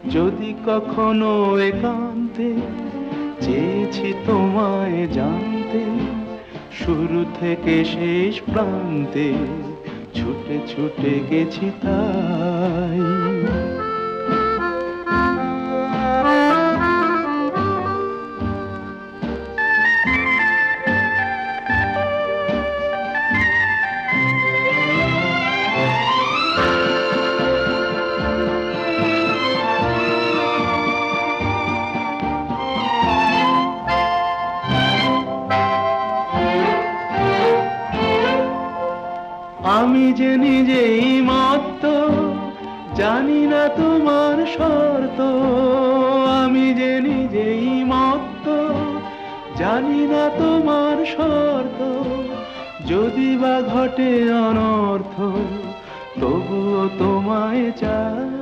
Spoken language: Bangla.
যদি কখনো একান্তে চেয়েছি তোমায় জানতে, শুরু থেকে শেষ প্রান্তে ছুটে ছুটে গেছি তাই। আমি যে নিজেই মত্ত, জানি না তোমার শর্ত। আমি যে নিজেই মত্ত, জানি না তোমার শর্ত। যদি বা ঘটে অনর্থ, তবুও তোমায় চাই।